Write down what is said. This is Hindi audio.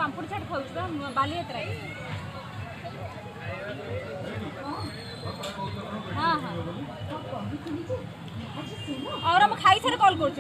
पांपड़ चाट खाऊँ बालीयात्रा हाँ हाँ और हम खाई सारे कॉल कर